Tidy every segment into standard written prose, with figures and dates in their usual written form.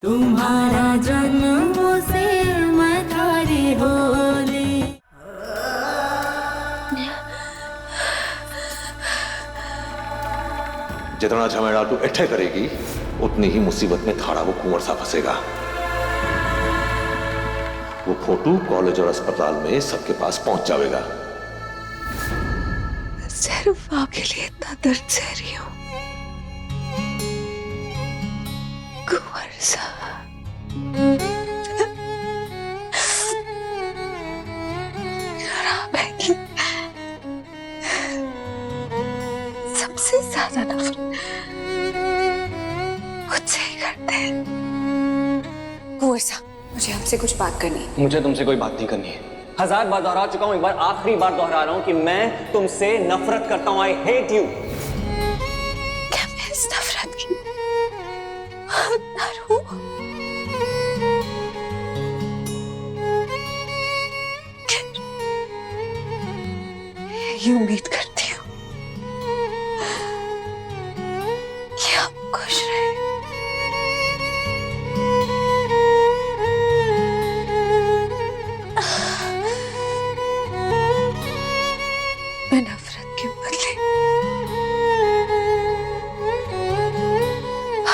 तुम्हारा जन्म से मथारी होली। जितना झमेला तू इट्ठे करेगी उतनी ही मुसीबत में थाड़ा वो कुंवर सा फंसेगा। वो फोटो कॉलेज और अस्पताल में सबके पास पहुंच जाएगा। सिर्फ आपके लिए इतना दर्द सह रही हूँ कुंवर साहब। आप है कि सबसे ज्यादा नफरत मुझसे ही करते हैं। कुंवर साहब, मुझे आपसे कुछ बात करनी है। मुझे तुमसे कोई बात नहीं करनी है। 1000 बार दोहरा चुका हूं, एक बार आखिरी बार दोहरा रहा हूं कि मैं तुमसे नफरत करता हूं। I hate you. क्या मैं इस नफरत की हकदार हूँ? ये उम्मीद करती हूँ कि आप खुश रहे। मैं नफरत के बदले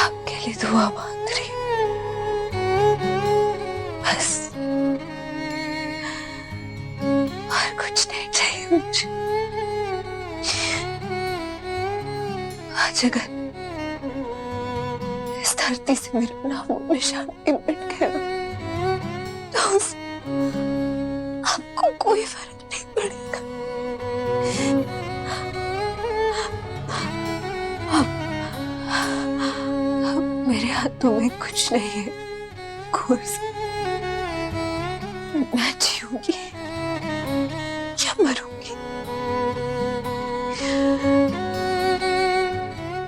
आपके लिए दुआ मांग रही हूँ, बस। और कुछ नहीं चाहिए मुझे। आज अगर इस धरती से मेरा नाम और निशान मिट गया तो आपको कोई फर्क नहीं पड़ेगा। अब मेरे हाथों में कुछ नहीं है कुंवर साहब। मैं जीऊंगी या मरूंगी,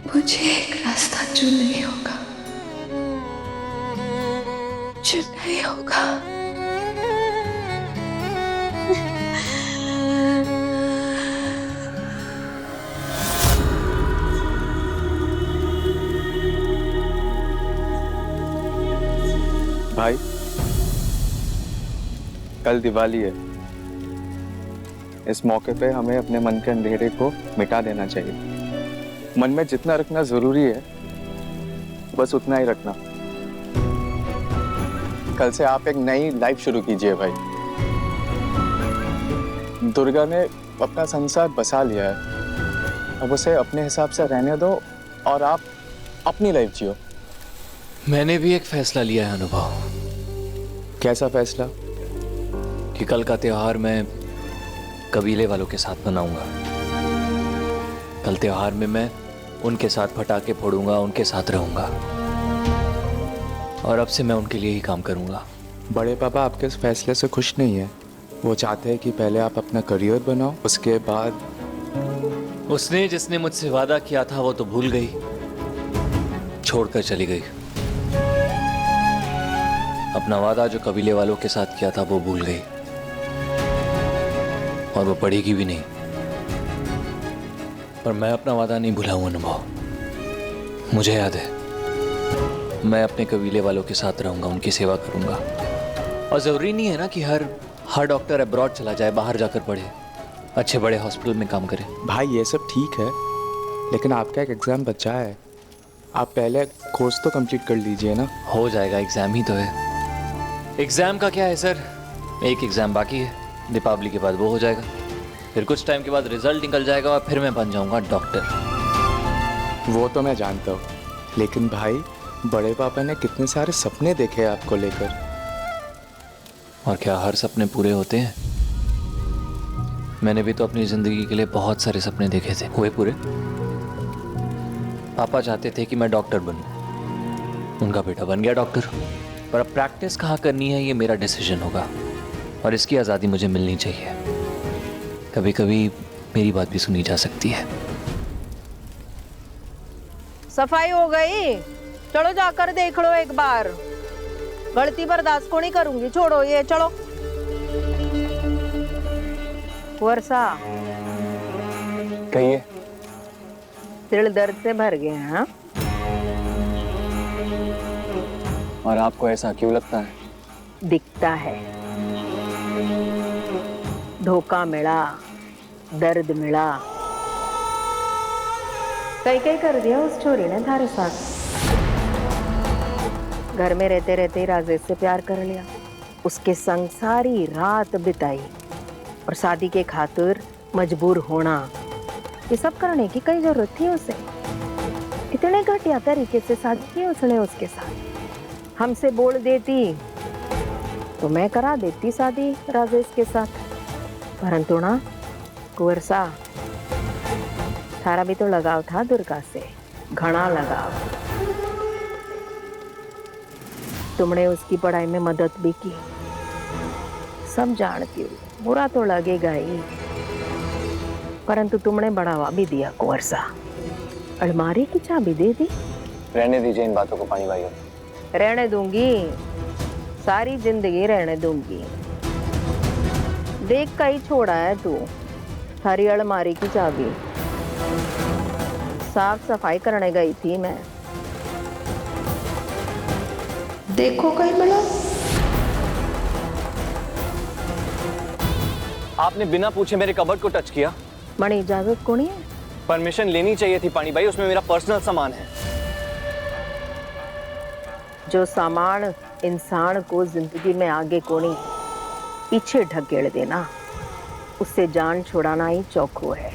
मुझे एक रास्ता चुनना होगा, चुनना होगा। भाई, कल दिवाली है। इस मौके पे हमें अपने मन के अंधेरे को मिटा देना चाहिए। मन में जितना रखना जरूरी है बस उतना ही रखना। कल से आप एक नई लाइफ शुरू कीजिए भाई। दुर्गा ने अपना संसार बसा लिया है, अब उसे अपने हिसाब से रहने दो और आप अपनी लाइफ जियो। मैंने भी एक फैसला लिया है अनुभव। कैसा फैसला? कि कल का त्योहार मैं कबीले वालों के साथ मनाऊंगा। कल त्योहार में मैं उनके साथ पटाखे फोड़ूंगा, उनके साथ रहूंगा और अब से मैं उनके लिए ही काम करूंगा। बड़े पापा आपके इस फैसले से खुश नहीं है। वो चाहते हैं कि पहले आप अपना करियर बनाओ, उसके बाद। उसने जिसने मुझसे वादा किया था वो तो भूल गई, छोड़कर चली गई। अपना वादा जो कबीले वालों के साथ किया था वो भूल गई और वो पढ़ेगी भी नहीं। पर मैं अपना वादा नहीं भुलाऊं अनुभव। मुझे याद है, मैं अपने कबीले वालों के साथ रहूंगा, उनकी सेवा करूंगा। और जरूरी नहीं है ना कि हर डॉक्टर अब्रॉड चला जाए, बाहर जाकर पढ़े, अच्छे बड़े हॉस्पिटल में काम करे। भाई ये सब ठीक है, लेकिन आपका एक एग्जाम बचा है। आप पहले कोर्स तो कंप्लीट कर लीजिए ना। हो जाएगा, एग्जाम ही तो है। एग्जाम का क्या है सर, एक एग्जाम बाकी है, दीपावली के बाद वो हो जाएगा। फिर कुछ टाइम के बाद रिजल्ट निकल जाएगा और फिर मैं बन जाऊंगा डॉक्टर। वो तो मैं जानता हूँ, लेकिन भाई बड़े पापा ने कितने सारे सपने देखे हैं आपको लेकर। और क्या हर सपने पूरे होते हैं? मैंने भी तो अपनी जिंदगी के लिए बहुत सारे सपने देखे थे, हुए पूरे? पापा चाहते थे कि मैं डॉक्टर बनूं, उनका बेटा बन गया डॉक्टर। पर अब प्रैक्टिस कहाँ करनी है ये मेरा डिसीजन होगा और इसकी आज़ादी मुझे मिलनी चाहिए। कभी कभी मेरी बात भी सुनी जा सकती है। सफाई हो गई? चलो जाकर देख लो एक बार। गलती बर्दाश्त को नहीं करूंगी, छोड़ो ये, चलो। वर्षा, कहिए। दिल दर्द से भर गए हैं। और आपको ऐसा क्यों लगता है? दिखता है। धोखा मिला, दर्द मिला, कई कई कर दिया उस छोरी ने थारे साथ। घर में रहते रहते ही राजेश से प्यार कर लिया, उसके संग सारी रात बिताई और शादी के खातिर मजबूर होना, ये सब करने की कई जरूरत थी उसे? कितने घटिया तरीके से शादी की उसने उसके साथ। हमसे बोल देती तो मैं करा देती शादी राजेश के साथ, परंतु ना कुंवर सा, थारा भी तो लगाव था दुर्गा से, घना लगाव। तुमने उसकी पढ़ाई में मदद भी की, सब जानती हूँ, बुरा तो लगेगा ही, परंतु तुमने बढ़ावा भी दिया कुंवर सा। अलमारी की चाबी दे दी। रहने दीजिए इन बातों को पानी भाई। रहने दूंगी, सारी जिंदगी रहने दूंगी। देख कहीं छोड़ा है तू थारी अलमारी की चाबी। साफ सफाई करने गई थी मैं, देखो कहीं मिला। आपने बिना पूछे मेरे कबर्ड को टच किया। मणि इजाजत कौन है? परमिशन लेनी चाहिए थी पानी भाई, उसमें मेरा पर्सनल सामान है। जो सामान इंसान को जिंदगी में आगे कोनी पीछे ढकेल देना, उससे जान छुड़ाना ही चौखो है।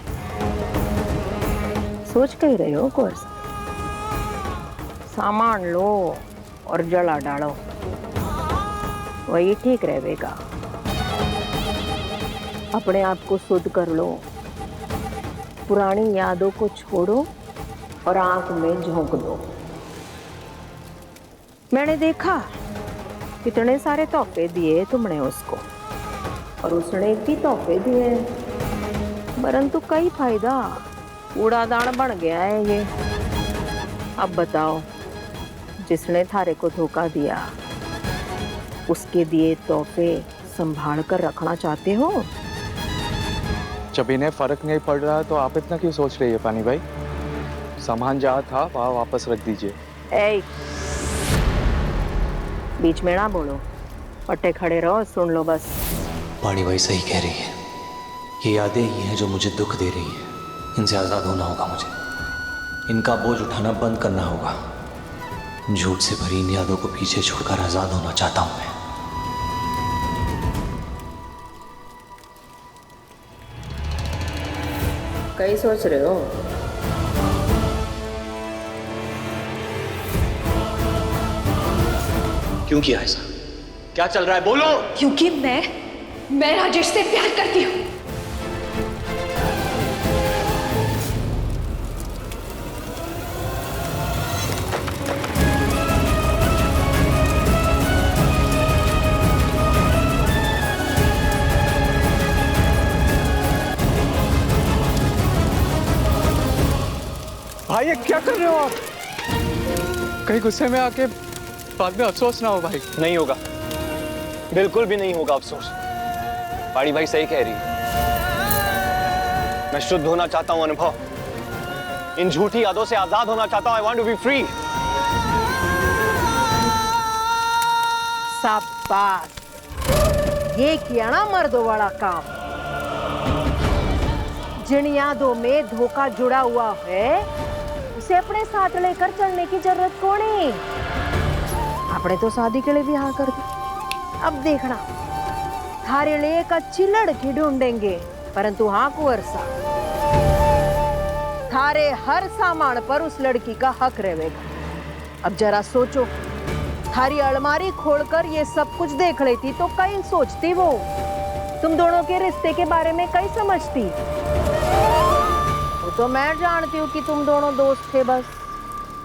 सोच के ही रहे हो कोर्स, सामान लो और जला डालो, वही ठीक रहेगा। अपने आप को शुद्ध कर लो, पुरानी यादों को छोड़ो और आंख में झोंक दो। मैंने देखा कितने सारे तोहफे दिए तुमने उसको, और उसने भी तोहफे दिए, परंतु कई फायदा, कूड़ादान बन गया है ये। अब बताओ, जिसने थारे को धोखा दिया, उसके दिए तोहफे संभाल कर रखना चाहते हो? जब इन्हें फर्क नहीं पड़ रहा तो आप इतना क्यों सोच रही है पानी भाई? सामान जहाँ था वहाँ वापस रख दीजिए। ए, बीच में ना बोलो, पट्टे खड़े रहो, सुन लो बस। पानी भाई सही कह रही है, ये यादें ही हैं जो मुझे दुख दे रही हैं। इनसे आज़ाद होना होगा मुझे, इनका बोझ उठाना बंद करना होगा। झूठ से भरी इन यादों को पीछे छोड़कर आज़ाद होना चाहता हूँ मैं। कहीं सोच रहे हो? क्यों किया ऐसा? क्या चल रहा है, बोलो। क्योंकि मैं राजेश से प्यार करती हूँ। भाई ये क्या कर रहे हो आप? कहीं गुस्से में आके बाद में अफसोस ना हो भाई। नहीं होगा, बिल्कुल भी नहीं होगा अफसोस। पाड़ी भाई सही कह रही है, मैं शुद्ध होना चाहता हूं अनुभव, इन झूठी यादों से आजाद होना चाहता हूं। I want to be free. शाबाश, ये किया ना मर्दों वाला काम। जिन यादों में धोखा जुड़ा हुआ है, उसे अपने साथ लेकर चलने की जरूरत कौन है? आपने तो शादी के लिए भी हाँ कर दी। अब देखना, थारे लिए एक अच्छी लड़की ढूंढेंगे, परंतु हाँ कुंवर सा, थारे हर सामान पर उस लड़की का हक रहेगा। अब जरा सोचो, थारी अलमारी खोलकर ये सब कुछ देख लेती तो कहीं सोचती वो, तुम दोनों के रिश्ते के बारे में कहीं समझती? वो तो मैं जानती हूँ कि तुम दोनों दोस्त थे बस।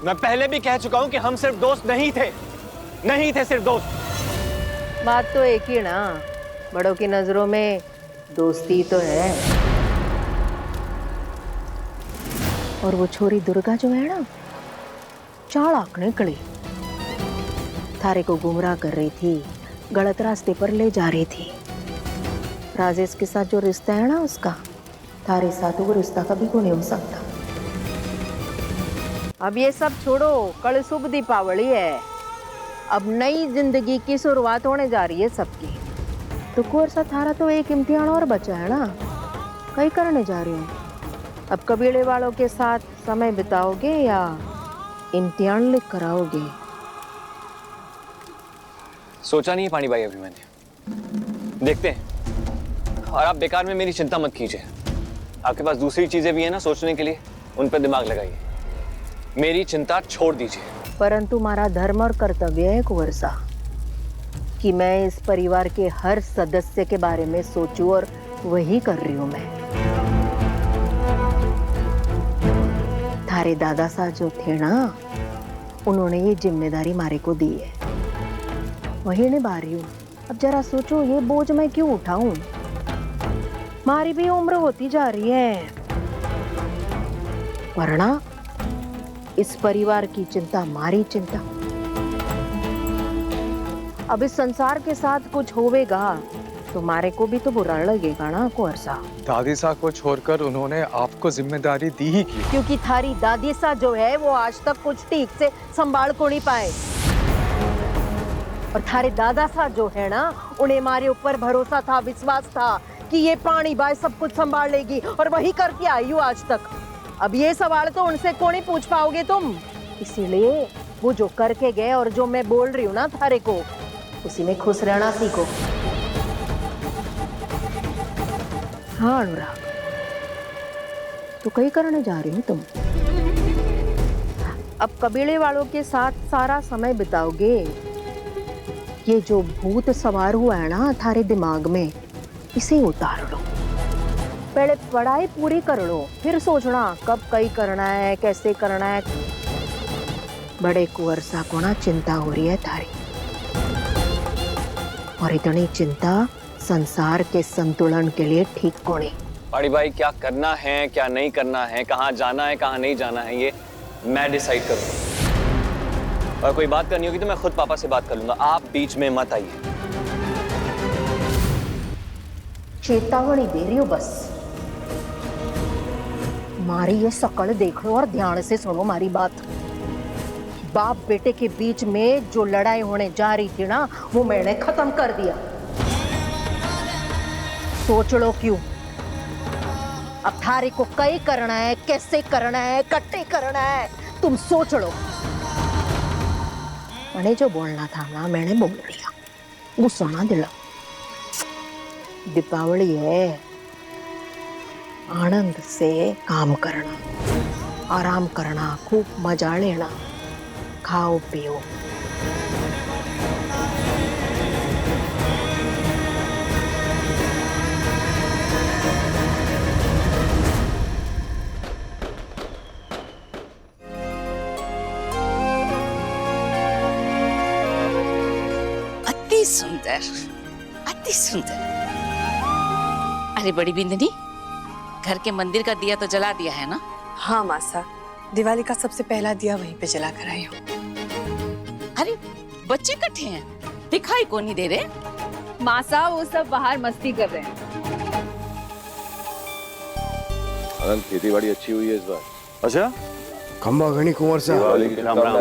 मैं पहले भी कह चुका हूं कि हम सिर्फ दोस्त नहीं थे सिर्फ दोस्त। बात तो एक ही ना, बड़ों की नजरों में दोस्ती तो है। और वो छोरी दुर्गा जो है ना, चालाक निकली, थारे को गुमराह कर रही थी, गलत रास्ते पर ले जा रही थी। राजेश के साथ जो रिश्ता है ना उसका, थारे साथ वो रिश्ता कभी को नहीं हो सकता। अब ये सब छोड़ो, कल शुभ दीपावली है, अब नई जिंदगी की शुरुआत होने जा रही है सबकी। तो कुंवर सा थारा तो एक इम्तिहान और बचा है ना, कई करने जा रही हूँ। अब कबीले वालों के साथ समय बिताओगे या इम्तिहान लिख कर आओगे? सोचा नहीं है पानी भाई अभी मैंने, देखते हैं। और आप बेकार में मेरी चिंता मत कीजिए, आपके पास दूसरी चीजें भी है ना सोचने के लिए, उन पर दिमाग लगाइए। मेरी चिंता छोड़ दीजिए। परंतु हमारा धर्म और कर्तव्य है कुंवर सा कि मैं इस परिवार के हर सदस्य के बारे में सोचूं, और वही कर रही हूं मैं। थारे दादा साहब जो थे ना, उन्होंने ये जिम्मेदारी मारे को दी है, वही निभा रही हूँ। अब जरा सोचो, ये बोझ मैं क्यों उठाऊं? हमारी भी उम्र होती जा रही है, वरना इस परिवार की चिंता हमारी चिंता। अब इस संसार के साथ कुछ होवेगा तुम्हारे को भी तो बुरा लगेगा ना कुंवर सा। दादी साहब को छोड़कर उन्होंने आपको जिम्मेदारी दी ही की, क्योंकि थारी दादी सा जो है वो आज तक कुछ ठीक से संभाल को नहीं पाए, और थारे दादा सा जो है ना, उन्हें हमारे ऊपर भरोसा था, विश्वास था कि ये पानी बाई सब कुछ संभाल लेगी, और वही करके आई हूँ आज तक। अब ये सवाल तो उनसे कौन ही पूछ पाओगे तुम, इसीलिए वो जो करके गए और जो मैं बोल रही हूँ ना थारे को, उसी में खुश रहना सीखो। हाँ अनुराग, तो कहीं करने जा रही हूँ तुम? अब कबीले वालों के साथ सारा समय बिताओगे। ये जो भूत सवार हुआ है ना थारे दिमाग में, इसे उतार लो। पहले पढ़ाई पूरी कर लो, फिर सोचना कब कहीं करना है, कैसे करना है। बड़े कुंवर सा को ना चिंता हो रही है थारी, और इतनी चिंता संसार के संतुलन के लिए ठीक कोनी। पाड़ी भाई, क्या करना है क्या नहीं करना है, कहाँ जाना है कहाँ नहीं जाना है, ये मैं डिसाइड करूँगा। और कोई बात करनी होगी तो मैं खुद पापा से बात कर लूंगा, आप बीच में मत आइए। चेतावनी दे रही हो बस। मारी ये शकल देख लो और ध्यान से सुनो मारी बात। बाप बेटे के बीच में जो लड़ाई होने जा रही थी ना, वो मैंने खत्म कर दिया। सोच लो क्यों। अब थारे को कई करना है, कैसे करना है, कट्टे करना है, तुम सोच लो। मैंने जो बोलना था ना, मैंने बोल दिया, गुस्सा ना दिला। दीपावली है, आनंद से काम करना, आराम करना, खूब मजा लेना, खाओ पियो। अति सुंदर, अति सुंदर। अरे बड़ी बिंदनी, घर के मंदिर का दिया तो जला दिया है ना? हाँ मासा, दिवाली का सबसे पहला दिया वहीं पे जला कर आई हूँ। अरे बच्चे इकट्ठे हैं, दिखाई को नहीं दे रहे। मासा वो सब बाहर मस्ती कर रहे हैं। अनंत, खेती बाड़ी अच्छी हुई है इस बार। अच्छा, खंबा घनी कुंवर सा। राम राम।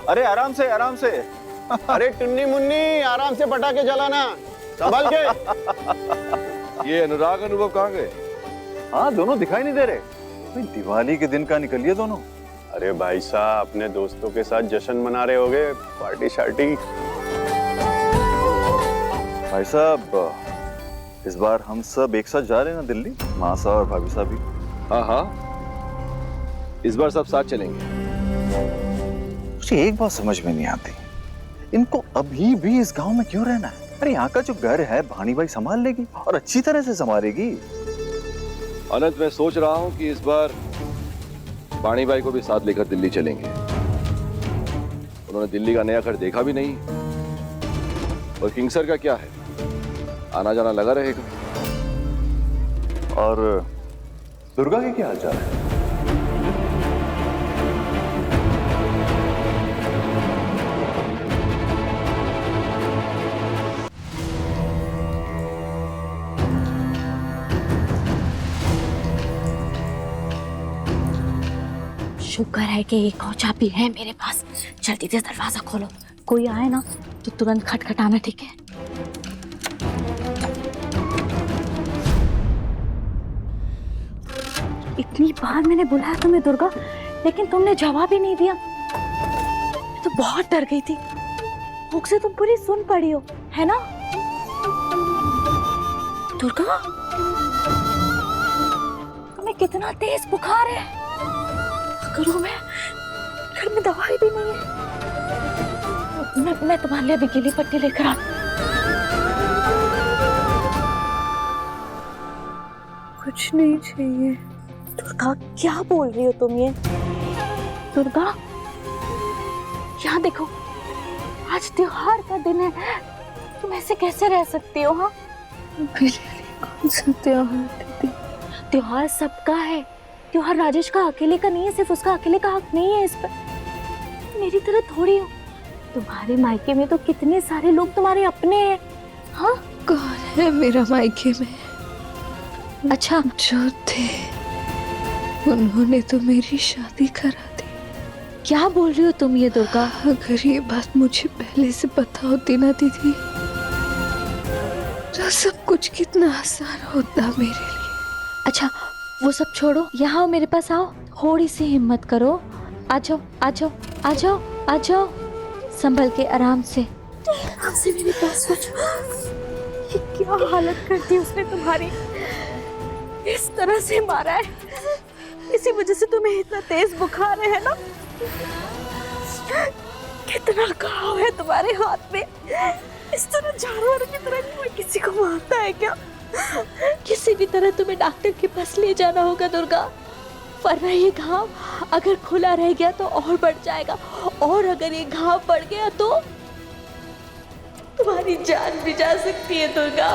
अरे आराम से, आराम से। अरे टुन्नी मुन्नी, आराम से पटाखे जलाना, संभाल के। ये अनुराग अनुभव कहाँ गए? हाँ, दोनों दिखाई नहीं दे रहे। दिवाली के दिन का निकलिए दोनों। अरे भाई साहब, अपने दोस्तों के साथ जश्न मना रहे होगे, पार्टी शार्टी। भाई साहब, इस बार हम सब एक साथ जा रहे हैं ना दिल्ली, मासा और भाभी साहब भी। हाँ हाँ, इस बार सब साथ चलेंगे। मुझे एक बात समझ में नहीं आती, इनको अभी भी इस गांव में क्यों रहना है? अरे यहाँ का जो घर है भानी भाई संभाल लेगी, और अच्छी तरह से संभालेगी। अनंत, मैं सोच रहा हूँ कि इस बार पानी भाई को भी साथ लेकर दिल्ली चलेंगे। उन्होंने दिल्ली का नया घर देखा भी नहीं, और किंगसर का क्या है, आना जाना लगा रहेगा। और दुर्गा के क्या हालचाल है? शुक्र है कि एक और चाबी है मेरे पास। जल्दी से दरवाजा खोलो, कोई आए ना तो तुरंत खटखटाना, ठीक है? इतनी बार मैंने बुलाया तुम्हें दुर्गा, लेकिन तुमने जवाब ही नहीं दिया। मैं तो बहुत डर गई थी। भूख से तुम पूरी सुन पड़ी हो, है ना? दुर्गा, तुम्हें कितना तेज बुखार है। करूँ मैं? घर में दवाई भी नहीं है। मैं तुम्हारे लिए अभी गीली पट्टी लेकर आ। कुछ नहीं चाहिए। दुर्गा, क्या बोल रही हो तुम ये? दुर्गा, यहाँ देखो, आज त्योहार का दिन है, तुम ऐसे कैसे रह सकती हो? हाँ, मेरे लिए कौन सा त्योहार दीदी? त्योहार सबका है। त्योहार राजेश का अकेले का नहीं है, सिर्फ उसका अकेले का हक नहीं है इस पर। मेरी तरह थोड़ी हो। तुम्हारे मायके में तो कितने सारे लोग तुम्हारे अपने हैं। हाँ, कौन है मेरा मायके में? अच्छा, जो थे उन्होंने तो मेरी शादी करा दी। क्या बोल रही हो तुम ये दुर्गा? अगर ये बात मुझे पहले से पता होती ना दीदी, तो सब कुछ कितना आसान होता मेरे लिए। अच्छा, वो सब छोड़ो, यहाँ आओ, मेरे पास आओ। थोड़ी सी हिम्मत करो। आ जाओ, आ जाओ, आ जाओ, आ जाओ। संभल के, आराम से मेरे पास आ जाओ। ये क्या हालत कर दी उसने तुम्हारी? इस तरह से मारा है, इसी वजह से तुम्हें इतना तेज बुखार है ना? कितना घाव है तुम्हारे हाथ में। इस तरह जानवर की तरह कोई किसी को मारता है क्या? किसी भी तरह तुम्हें डॉक्टर के पास ले जाना होगा दुर्गा, वरना ये घाव अगर खुला रह गया तो और बढ़ जाएगा, और अगर ये घाव बढ़ गया तो तुम्हारी जान भी जा सकती है दुर्गा।